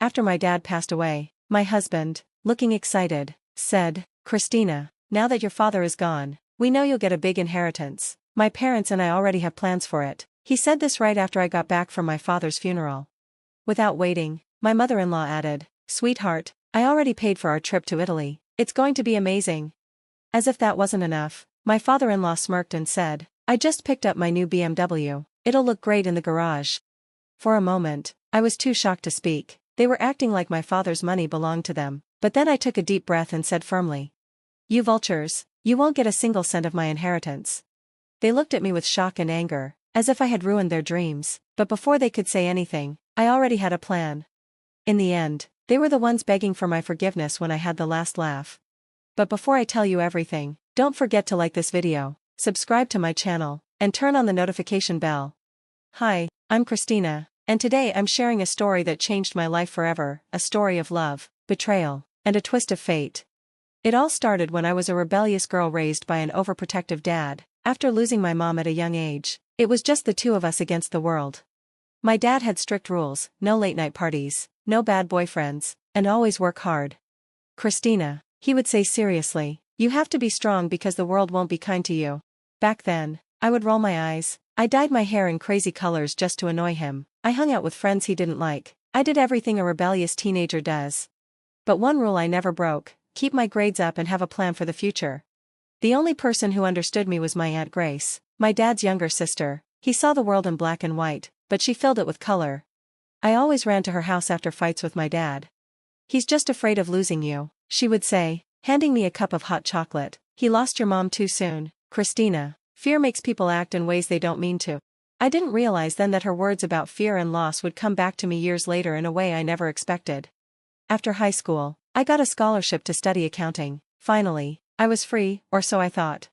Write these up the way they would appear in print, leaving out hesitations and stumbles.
after my dad passed away. My husband, looking excited, said, "Christina, now that your father is gone, we know you'll get a big inheritance. My parents and I already have plans for it." He said this right after I got back from my father's funeral. Without waiting, my mother-in-law added, "Sweetheart, I already paid for our trip to Italy. It's going to be amazing." As if that wasn't enough, my father-in-law smirked and said, "I just picked up my new BMW. It'll look great in the garage." For a moment, I was too shocked to speak. They were acting like my father's money belonged to them, but then I took a deep breath and said firmly, "You vultures, you won't get a single cent of my inheritance." They looked at me with shock and anger, as if I had ruined their dreams, but before they could say anything, I already had a plan. In the end, they were the ones begging for my forgiveness when I had the last laugh. But before I tell you everything, don't forget to like this video, subscribe to my channel, and turn on the notification bell. Hi, I'm Christina, and today I'm sharing a story that changed my life forever, a story of love, betrayal, and a twist of fate. It all started when I was a rebellious girl raised by an overprotective dad. After losing my mom at a young age, it was just the two of us against the world. My dad had strict rules: no late-night parties, no bad boyfriends, and always work hard. "Christina," he would say seriously, "you have to be strong because the world won't be kind to you." Back then, I would roll my eyes. I dyed my hair in crazy colors just to annoy him. I hung out with friends he didn't like. I did everything a rebellious teenager does. But one rule I never broke: keep my grades up and have a plan for the future. The only person who understood me was my Aunt Grace, my dad's younger sister. He saw the world in black and white, but she filled it with color. I always ran to her house after fights with my dad. "He's just afraid of losing you," she would say, handing me a cup of hot chocolate. "He lost your mom too soon, Christina. Fear makes people act in ways they don't mean to." I didn't realize then that her words about fear and loss would come back to me years later in a way I never expected. After high school, I got a scholarship to study accounting. Finally, I was free, or so I thought.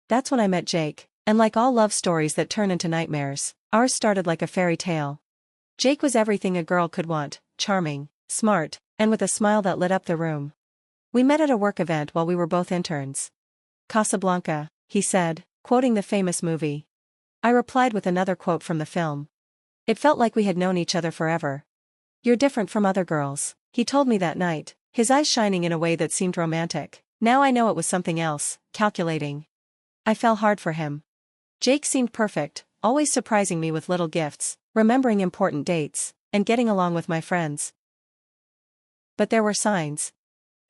That's when I met Jake, and like all love stories that turn into nightmares, ours started like a fairy tale. Jake was everything a girl could want: charming, smart, and with a smile that lit up the room. We met at a work event while we were both interns. "Casablanca," he said, quoting the famous movie. I replied with another quote from the film. It felt like we had known each other forever. "You're different from other girls," he told me that night, his eyes shining in a way that seemed romantic. Now I know it was something else, calculating. I fell hard for him. Jake seemed perfect, always surprising me with little gifts, remembering important dates, and getting along with my friends. But there were signs.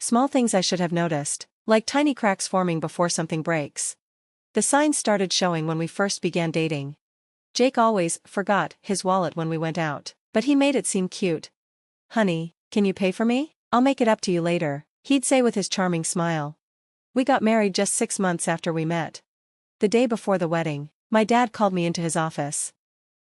Small things I should have noticed, like tiny cracks forming before something breaks. The signs started showing when we first began dating. Jake always forgot his wallet when we went out, but he made it seem cute. "Honey, can you pay for me? I'll make it up to you later," he'd say with his charming smile. We got married just 6 months after we met. The day before the wedding, my dad called me into his office.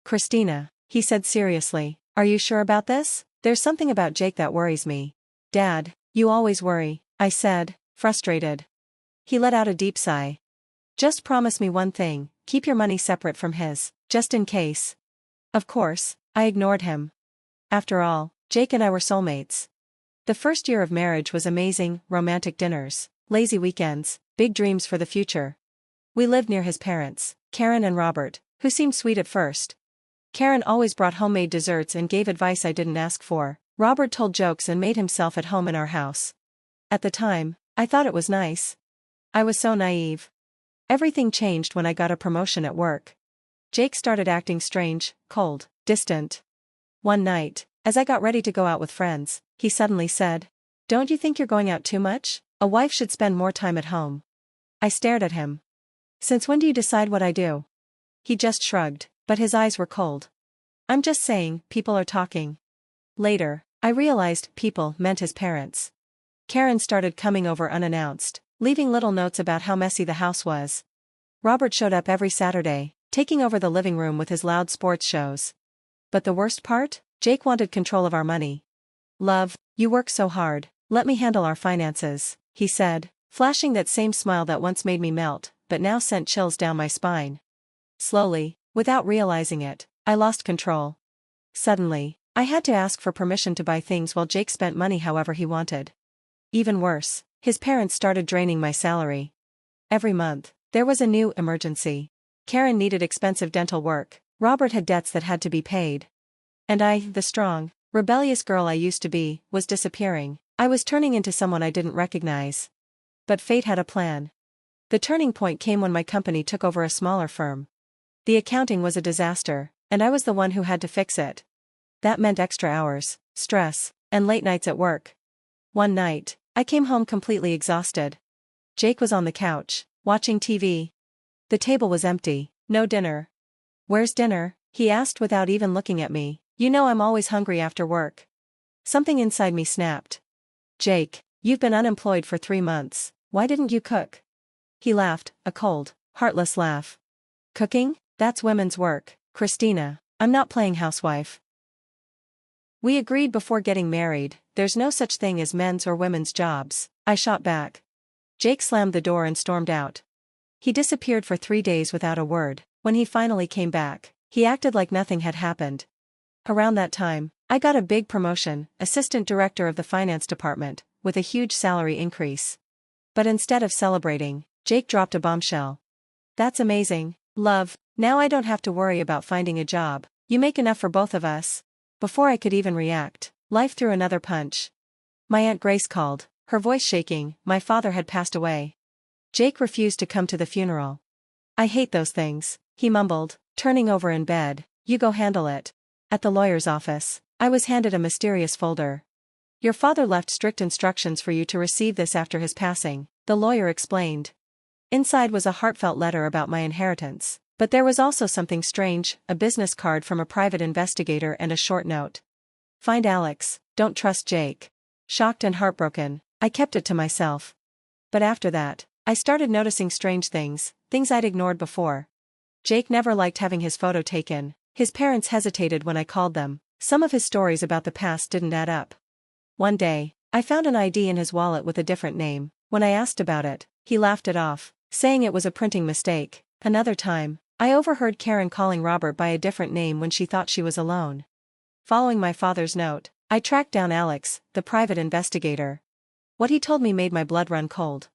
"Christina," he said seriously, "are you sure about this? There's something about Jake that worries me." "Dad, you always worry," I said, frustrated. He let out a deep sigh. "Just promise me one thing: keep your money separate from his, just in case." Of course, I ignored him. After all, Jake and I were soulmates. The first year of marriage was amazing: romantic dinners, lazy weekends, big dreams for the future. We lived near his parents, Karen and Robert, who seemed sweet at first. Karen always brought homemade desserts and gave advice I didn't ask for. Robert told jokes and made himself at home in our house. At the time, I thought it was nice. I was so naive. Everything changed when I got a promotion at work. Jake started acting strange, cold, distant. One night, as I got ready to go out with friends, he suddenly said, "Don't you think you're going out too much? A wife should spend more time at home." I stared at him. "Since when do you decide what I do?" He just shrugged, but his eyes were cold. "I'm just saying, people are talking." Later, I realized people meant his parents. Karen started coming over unannounced, leaving little notes about how messy the house was. Robert showed up every Saturday, taking over the living room with his loud sports shows. But the worst part? Jake wanted control of our money. "Love, you work so hard, let me handle our finances," he said, flashing that same smile that once made me melt, but now sent chills down my spine. Slowly, without realizing it, I lost control. Suddenly, I had to ask for permission to buy things while Jake spent money however he wanted. Even worse, his parents started draining my salary. Every month, there was a new emergency. Karen needed expensive dental work, Robert had debts that had to be paid. And I, the strong, Rebellious girl I used to be, was disappearing. I was turning into someone I didn't recognize. But fate had a plan. The turning point came when my company took over a smaller firm. The accounting was a disaster, and I was the one who had to fix it. That meant extra hours, stress, and late nights at work. One night, I came home completely exhausted. Jake was on the couch, watching TV. The table was empty, no dinner. "Where's dinner?" he asked without even looking at me. "You know I'm always hungry after work." Something inside me snapped. "Jake, you've been unemployed for 3 months, why didn't you cook?" He laughed, a cold, heartless laugh. "Cooking? That's women's work, Christina. I'm not playing housewife. We agreed before getting married, there's no such thing as men's or women's jobs," I shot back. Jake slammed the door and stormed out. He disappeared for 3 days without a word. When he finally came back, he acted like nothing had happened. Around that time, I got a big promotion, assistant director of the finance department, with a huge salary increase. But instead of celebrating, Jake dropped a bombshell. "That's amazing, love, now I don't have to worry about finding a job, you make enough for both of us." Before I could even react, life threw another punch. My Aunt Grace called, her voice shaking. My father had passed away. Jake refused to come to the funeral. "I hate those things," he mumbled, turning over in bed. "You go handle it." At the lawyer's office, I was handed a mysterious folder. "Your father left strict instructions for you to receive this after his passing," the lawyer explained. Inside was a heartfelt letter about my inheritance, but there was also something strange, a business card from a private investigator and a short note. "Find Alex, don't trust Jake." Shocked and heartbroken, I kept it to myself. But after that, I started noticing strange things I'd ignored before. Jake never liked having his photo taken. His parents hesitated when I called them. Some of his stories about the past didn't add up. One day, I found an ID in his wallet with a different name. When I asked about it, he laughed it off, saying it was a printing mistake. Another time, I overheard Karen calling Robert by a different name when she thought she was alone. Following my father's note, I tracked down Alex, the private investigator. What he told me made my blood run cold.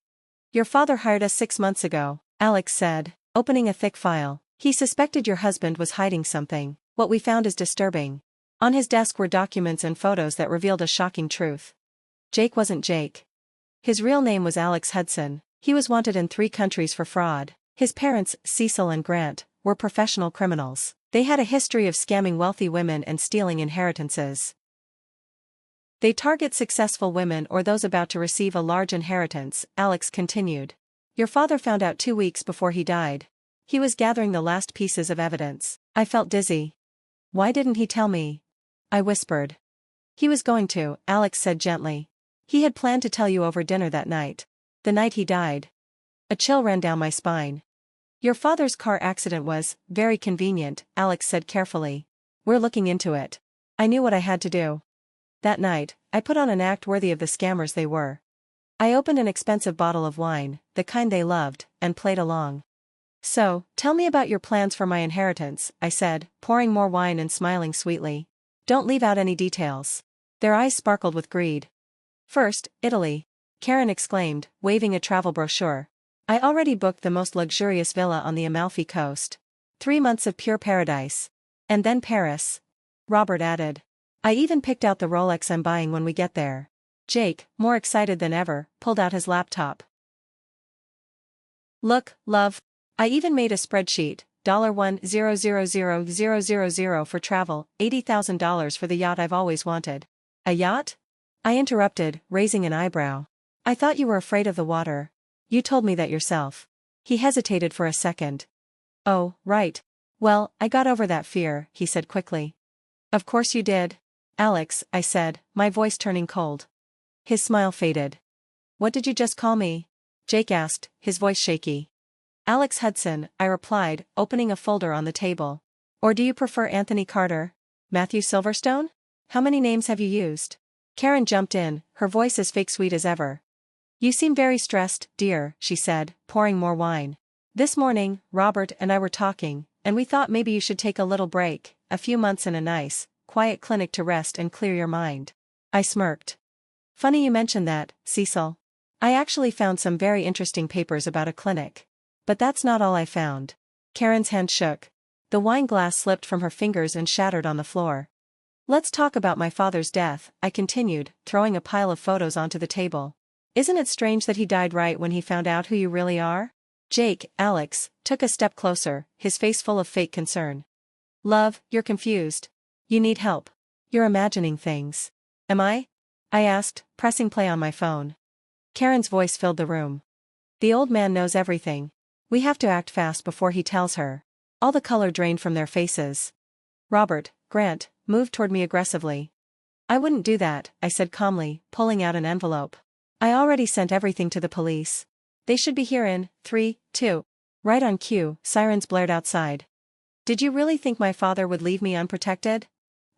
"Your father hired us 6 months ago," Alex said, opening a thick file. "He suspected your husband was hiding something. What we found is disturbing." On his desk were documents and photos that revealed a shocking truth. Jake wasn't Jake. His real name was Alex Hudson. He was wanted in 3 countries for fraud. His parents, Cecil and Grant, were professional criminals. They had a history of scamming wealthy women and stealing inheritances. "They target successful women or those about to receive a large inheritance," Alex continued. "Your father found out 2 weeks before he died. He was gathering the last pieces of evidence." I felt dizzy. "Why didn't he tell me?" I whispered. "He was going to," Alex said gently. "He had planned to tell you over dinner that night. The night he died." A chill ran down my spine. "Your father's car accident was very convenient," Alex said carefully. "We're looking into it." I knew what I had to do. That night, I put on an act worthy of the scammers they were. I opened an expensive bottle of wine, the kind they loved, and played along. "So, tell me about your plans for my inheritance," I said, pouring more wine and smiling sweetly. "Don't leave out any details." Their eyes sparkled with greed. "First, Italy," Karen exclaimed, waving a travel brochure. "I already booked the most luxurious villa on the Amalfi Coast. 3 months of pure paradise. And then Paris," Robert added. "I even picked out the Rolex I'm buying when we get there." Jake, more excited than ever, pulled out his laptop. "Look, love. I even made a spreadsheet, $1,000,000 for travel, $80,000 for the yacht I've always wanted." "A yacht?" I interrupted, raising an eyebrow. "I thought you were afraid of the water. You told me that yourself." He hesitated for a second. "Oh, right. Well, I got over that fear," he said quickly. "Of course you did." "Alex," I said, my voice turning cold. His smile faded. "What did you just call me?" Jake asked, his voice shaky. "Alex Hudson," I replied, opening a folder on the table. "Or do you prefer Anthony Carter? Matthew Silverstone? How many names have you used?" Karen jumped in, her voice as fake sweet as ever. "You seem very stressed, dear," she said, pouring more wine. "This morning, Robert and I were talking, and we thought maybe you should take a little break, a few months in a nice, quiet clinic to rest and clear your mind." I smirked. "Funny you mention that, Cecil. I actually found some very interesting papers about a clinic. But that's not all I found." Karen's hand shook. The wine glass slipped from her fingers and shattered on the floor. Let's talk about my father's death, I continued, throwing a pile of photos onto the table. Isn't it strange that he died right when he found out who you really are? Jake, Alex, took a step closer, his face full of fake concern. Love, you're confused. You need help. You're imagining things. Am I? I asked, pressing play on my phone. Karen's voice filled the room. The old man knows everything. We have to act fast before he tells her. All the color drained from their faces. Robert, Grant, moved toward me aggressively. I wouldn't do that, I said calmly, pulling out an envelope. I already sent everything to the police. They should be here in 3, 2. Right on cue, sirens blared outside. Did you really think my father would leave me unprotected?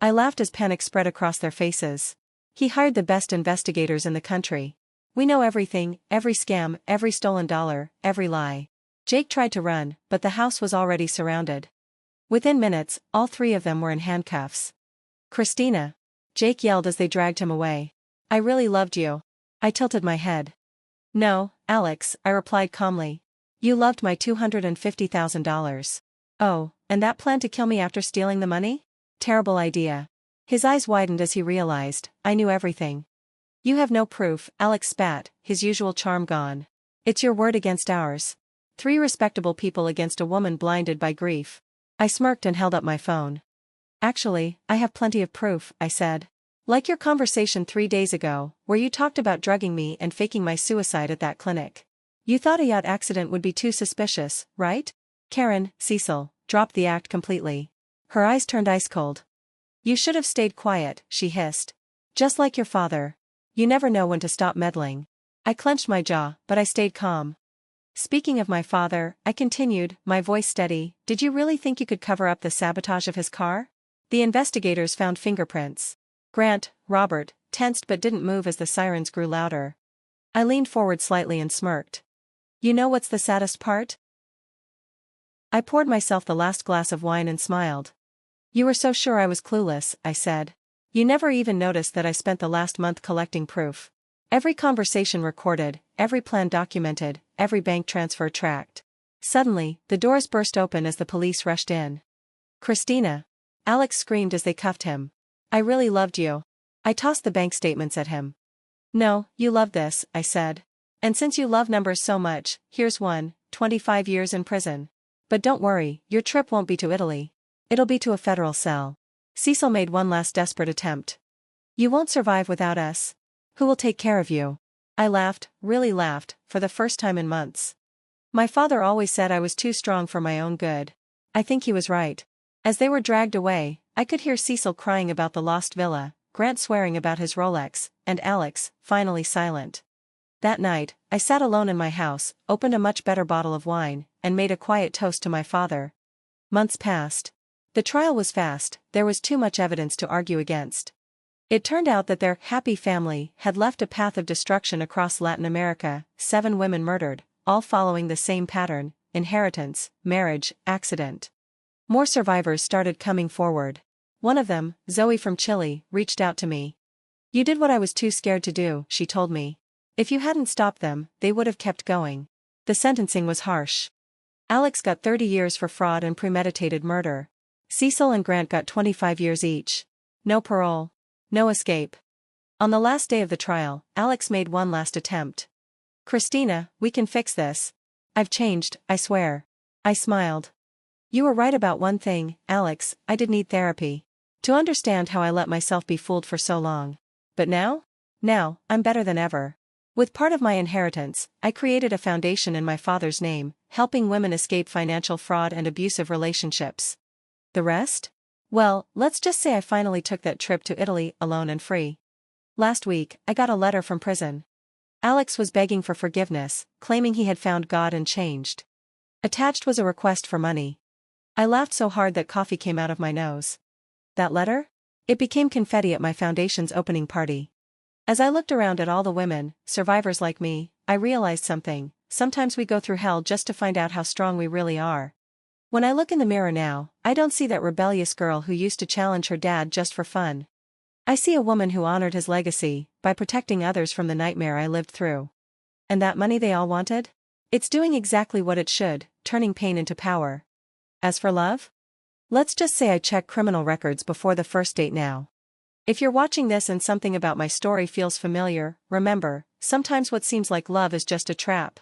I laughed as panic spread across their faces. He hired the best investigators in the country. We know everything, every scam, every stolen dollar, every lie. Jake tried to run, but the house was already surrounded. Within minutes, all three of them were in handcuffs. Christina! Jake yelled as they dragged him away. I really loved you. I tilted my head. No, Alex, I replied calmly. You loved my $250,000. Oh, and that plan to kill me after stealing the money? Terrible idea. His eyes widened as he realized, I knew everything. You have no proof, Alex spat, his usual charm gone. It's your word against ours. 3 respectable people against a woman blinded by grief. I smirked and held up my phone. Actually, I have plenty of proof, I said. Like your conversation 3 days ago, where you talked about drugging me and faking my suicide at that clinic. You thought a yacht accident would be too suspicious, right? Karen, Cecil, dropped the act completely. Her eyes turned ice cold. You should have stayed quiet, she hissed. Just like your father. You never know when to stop meddling. I clenched my jaw, but I stayed calm. Speaking of my father, I continued, my voice steady, did you really think you could cover up the sabotage of his car? The investigators found fingerprints. Grant, Robert, tensed but didn't move as the sirens grew louder. I leaned forward slightly and smirked. You know what's the saddest part? I poured myself the last glass of wine and smiled. You were so sure I was clueless, I said. You never even noticed that I spent the last month collecting proof. Every conversation recorded, every plan documented, every bank transfer tracked. Suddenly, the doors burst open as the police rushed in. Christina! Alex screamed as they cuffed him. I really loved you. I tossed the bank statements at him. No, you love this, I said. And since you love numbers so much, here's one, 25 years in prison. But don't worry, your trip won't be to Italy. It'll be to a federal cell. Cecil made one last desperate attempt. You won't survive without us. Who will take care of you? I laughed, really laughed, for the first time in months. My father always said I was too strong for my own good. I think he was right. As they were dragged away, I could hear Cecil crying about the lost villa, Grant swearing about his Rolex, and Alex, finally silent. That night, I sat alone in my house, opened a much better bottle of wine, and made a quiet toast to my father. Months passed. The trial was fast, there was too much evidence to argue against. It turned out that their happy family had left a path of destruction across Latin America, 7 women murdered, all following the same pattern, inheritance, marriage, accident. More survivors started coming forward. One of them, Zoe from Chile, reached out to me. You did what I was too scared to do, she told me. If you hadn't stopped them, they would have kept going. The sentencing was harsh. Alex got 30 years for fraud and premeditated murder. Cecil and Grant got 25 years each. No parole. No escape. On the last day of the trial, Alex made one last attempt. Christina, we can fix this. I've changed, I swear. I smiled. You were right about one thing, Alex, I did need therapy. To understand how I let myself be fooled for so long. But now? Now, I'm better than ever. With part of my inheritance, I created a foundation in my father's name, helping women escape financial fraud and abusive relationships. The rest? Well, let's just say I finally took that trip to Italy alone and free. Last week, I got a letter from prison. Alex was begging for forgiveness, claiming he had found God and changed. Attached was a request for money. I laughed so hard that coffee came out of my nose. That letter? It became confetti at my foundation's opening party. As I looked around at all the women, survivors like me, I realized something. Sometimes we go through hell just to find out how strong we really are. When I look in the mirror now, I don't see that rebellious girl who used to challenge her dad just for fun. I see a woman who honored his legacy by protecting others from the nightmare I lived through. And that money they all wanted? It's doing exactly what it should, turning pain into power. As for love? Let's just say I check criminal records before the first date now. If you're watching this and something about my story feels familiar, remember, sometimes what seems like love is just a trap.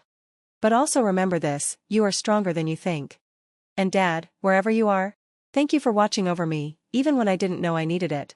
But also remember this, you are stronger than you think. And Dad, wherever you are, thank you for watching over me, even when I didn't know I needed it.